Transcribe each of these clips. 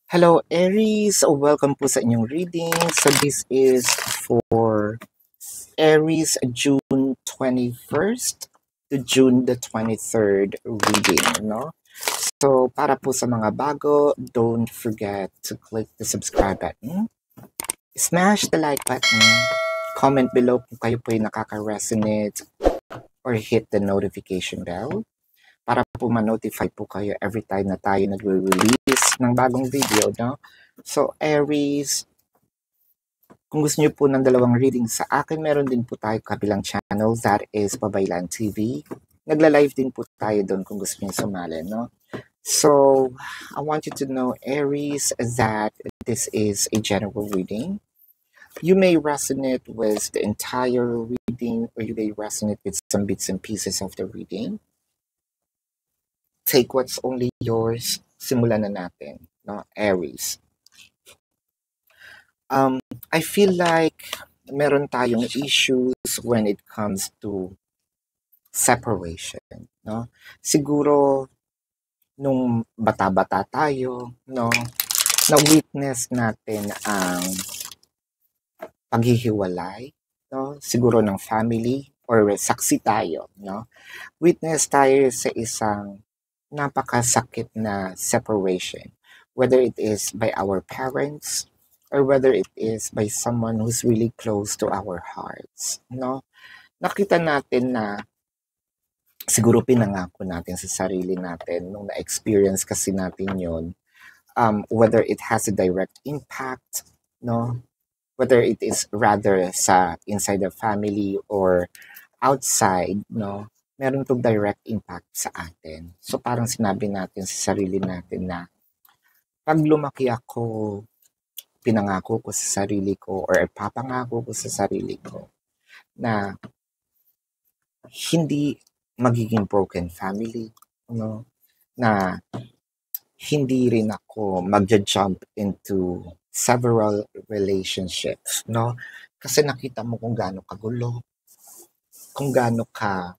Hello, Aries. Welcome po sa inyong reading. So this is for Aries June 21st to June the 23rd reading, no? So para po sa mga bago, don't forget to click the subscribe button. Smash the like button. Comment below kung kayo po ay nakaka-resonate or hit the notification bell para po ma-notify po kayo every time na tayo nagre-release ng bagong video, no? So, Aries, kung gusto niyo po ng dalawang reading sa akin, meron din po tayo kabilang channel, that is Babaylan TV. Nagla-live din po tayo doon kung gusto niyo sumali, no? So, I want you to know, Aries, that this is a general reading. You may resonate with the entire reading or you may resonate with some bits and pieces of the reading. Take what's only yours. Simulan na natin, no? Aries. I feel like meron tayong issues when it comes to separation, no? Siguro nung bata-bata tayo, no, na-witness natin ang paghihiwalay, no? Siguro ng family or saksi tayo, no? Witness tayo sa isang napakasakit na separation, whether it is by our parents or whether it is by someone who's really close to our hearts, no? Nakita natin na siguro pinangako natin sa sarili natin nung na-experience kasi natin yon, whether it has a direct impact, no? Whether it is rather sa inside the family or outside, no? Meron itong direct impact sa atin. So parang sinabi natin sa sarili natin na pag lumaki ako, pinangako ko sa sarili ko or papangako ko sa sarili ko na hindi magiging broken family, no? Na hindi rin ako magja-jump into several relationships, no? Kasi nakita mo kung gaano kagulo, kung gaano ka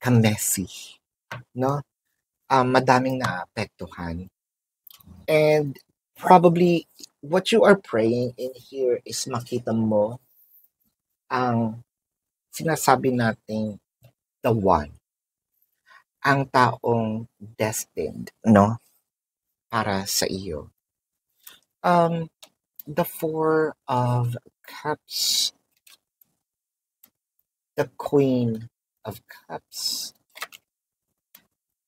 messy, no? Madaming naapektuhan. And probably what you are praying in here is makita mo ang sinasabi nating the one, ang taong destined, no? Para sa iyo. The Four of Cups, the Queen of Cups,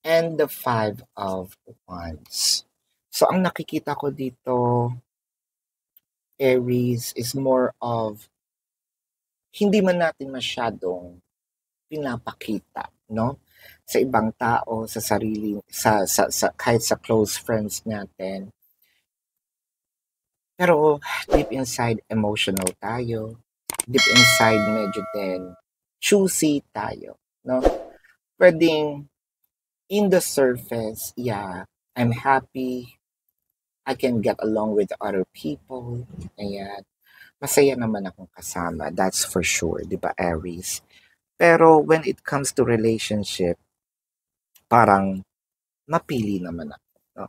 and the Five of Wands. So, ang nakikita ko dito, Aries, is more of hindi man natin masyadong pinapakita, no? Sa ibang tao, sa sarili, sa kahit sa close friends natin. Pero deep inside, emotional tayo. Deep inside, medyo din choosy tayo, no? Pwedeng in the surface, yeah, I'm happy, I can get along with other people, ayan. Masaya naman akong kasama, that's for sure, di ba, Aries? Pero when it comes to relationship, parang mapili naman ako, no?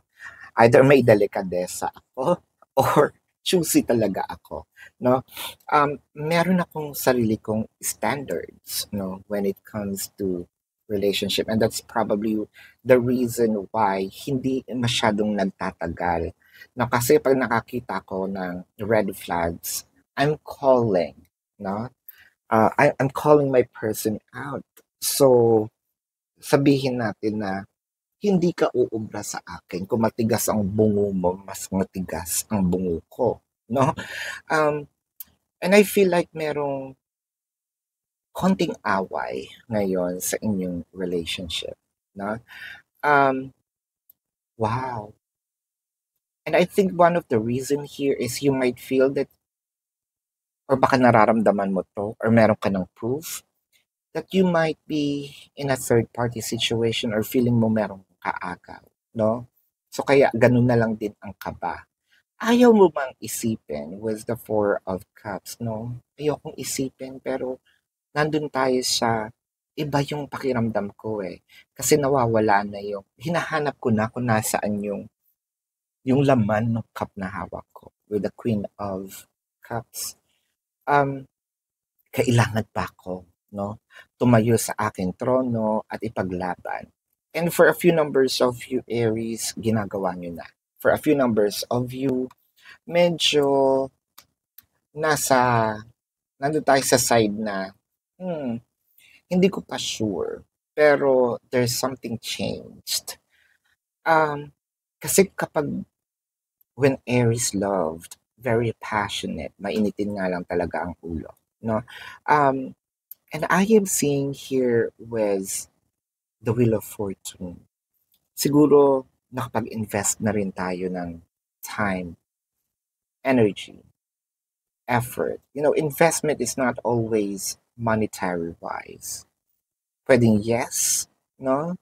Either may delikadesa ako or choosy talaga ako, no? Meron akong sarili kong standards, no, when it comes to relationship, and that's probably the reason why hindi masyadong nagtatagal. No, kasi pag nakakita ko ng red flags, I'm calling, no? I'm calling my person out. So, sabihin natin na hindi ka uubra sa akin. Kung matigas ang bungo mo, mas matigas ang bungo ko, no? And I feel like merong konting away ngayon sa inyong relationship, no? Wow. And I think one of the reason here is you might feel that or baka nararamdaman mo to or meron ka ng proof that you might be in a third party situation or feeling mo merong kaagaw, no? So kaya ganun na lang din ang kaba. Ayaw mo bang isipin with the Four of Cups, no? Ayokong isipin pero nandun tayo sa iba yung pakiramdam ko eh. Kasi nawawala na yung, hinahanap ko na kung nasaan yung laman ng cup na hawak ko with the Queen of Cups. Um, Kailangan pa ako, no? Tumayo sa aking trono at ipaglaban. And for a few numbers of you, Aries, ginagawa nyo na. For a few numbers of you, medyo nasa, nandun tayo sa side na, hindi ko pa sure. Pero there's something changed. Kasi kapag when Aries loved, very passionate, mainitin nga lang talaga ang ulo. No? And I am seeing here with the Wheel of Fortune. Siguro nakapag-invest na rin tayo ng time, energy, effort. Investment is not always monetary wise. Pwedeng yes, no?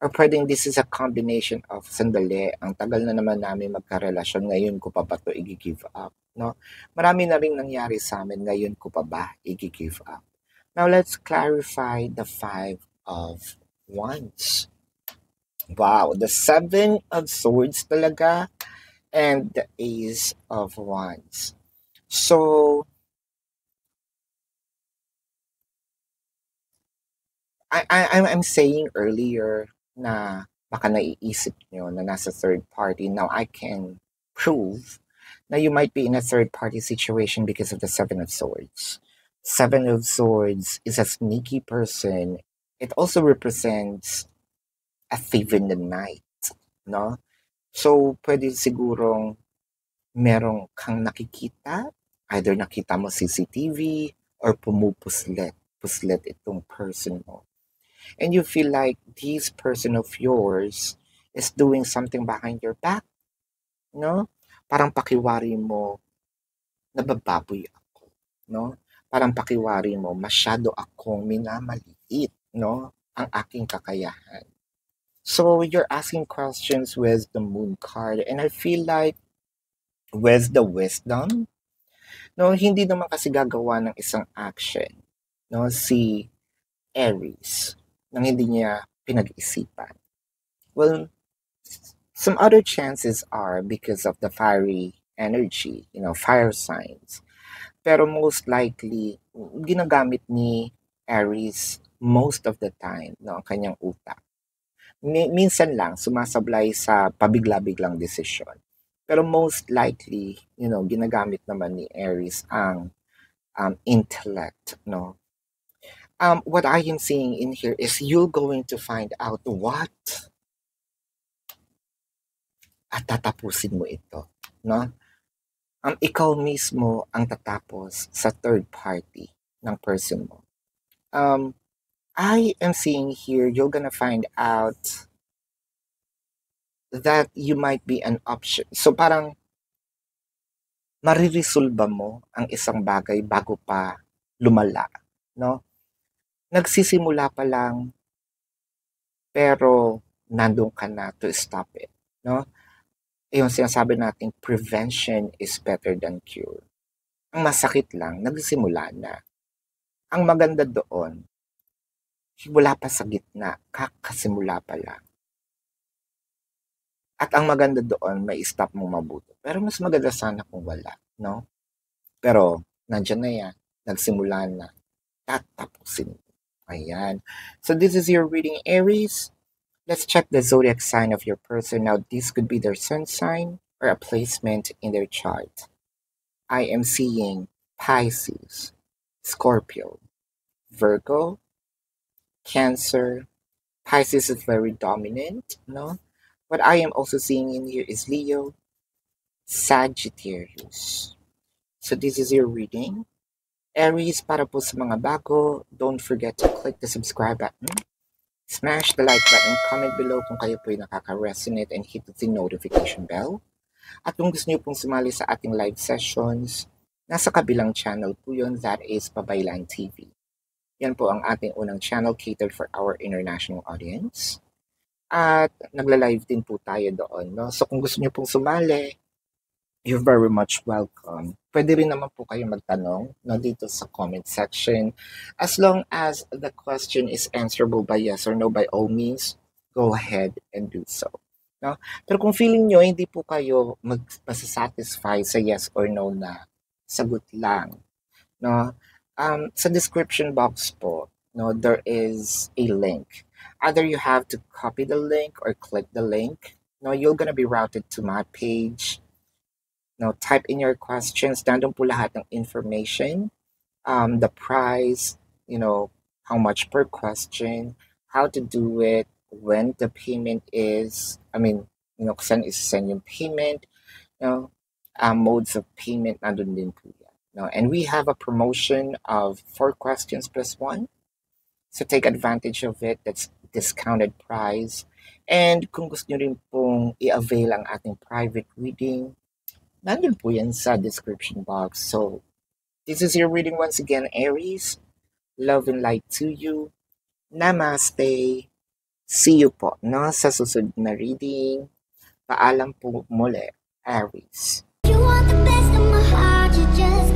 Or pwedeng this is a combination of sandali, ang tagal na naman namin magkarelasyon, ngayon ko pa ba ito i-give up, no? Marami na rin nangyari sa amin, ngayon ko pa ba i-give up? Now let's clarify the 5 of Wands. Wow, the 7 of Swords talaga and the Ace of Wands. So, I'm saying earlier na baka naiisip nyo na nasa third party. Now, I can prove na you might be in a third party situation because of the Seven of Swords. Seven of Swords is a sneaky person. It also represents a thief in the night, no? So, pwede sigurong merong kang nakikita, either nakita mo CCTV or puslet itong person mo. And you feel like this person of yours is doing something behind your back, no? Parang pakiwari mo, nabababoy ako, no? Parang pakiwari mo, masyado akong minamaliit, no? Ang aking kakayahan. So you're asking questions with the Moon card, and I feel like with the Wisdom, no, hindi naman kasi gagawa ng isang action, no, si Aries nang hindi niya pinag-isipan. Well, some other chances are because of the fiery energy, fire signs. Pero most likely, ginagamit ni Aries most of the time, no, ang kanyang utak. Minsan lang sumasablay sa pabigla-biglang desisyon. Pero most likely, ginagamit naman ni Aries ang intellect, no? What I am seeing in here is you're going to find out what at tatapusin mo ito, no? Ikaw mismo ang tatapos sa third party ng person mo. I am seeing here you're gonna find out that you might be an option. So parang mariresolba mo ang isang bagay bago pa lumala, no? Nagsisimula pa lang pero nandun ka na to stop it, no? Yung sinasabi nating prevention is better than cure. Ang masakit lang, nagsimula na. Ang maganda doon, wala pa sa gitna, kakasimula pa lang. At ang maganda doon, may stop mong mabuti. Pero mas maganda sana kung wala, no? Pero, nandyan na yan. Nagsimula na. Tatapusin. Ayan. So, this is your reading, Aries. Let's check the zodiac sign of your person. Now, this could be their sun sign or a placement in their chart. I am seeing Pisces, Scorpio, Virgo, Cancer. Pisces is very dominant, no? What I am also seeing in here is Leo, Sagittarius. So this is your reading. Aries, para po sa mga bago, don't forget to click the subscribe button, smash the like button, comment below kung kayo po ay nakaka-resonate, and hit the notification bell. At kung gusto niyo pong sumali sa ating live sessions, nasa kabilang channel po yun, that is Pabaylan TV. Yan po ang ating unang channel catered for our international audience. At nagla-live din po tayo doon, no? So kung gusto niyo pong sumali, you're very much welcome. Pwede rin naman po kayo magtanong no, dito sa comment section. As long as the question is answerable by yes or no, by all means, go ahead and do so. No? Pero kung feeling nyo hindi po kayo magpasasatisfy sa yes or no na sagot lang, no? Sa description box po, no, there is a link. Either you have to copy the link or click the link. No, you're gonna be routed to my page. No, type in your questions. Nandun po lahat ng information, the price, how much per question, how to do it, when the payment is, kung saan is-send yung payment, modes of payment, nandun din po yan. No? And we have a promotion of 4 questions plus 1. So take advantage of it. That's discounted price. And kung gusto nyo rin pong i-avail ang ating private reading, nandun po yan sa description box. So this is your reading once again, Aries. Love and light to you. Namaste. See you po no, sa susunod na reading. Paalam po muli, Aries. You want the best of my heart, you just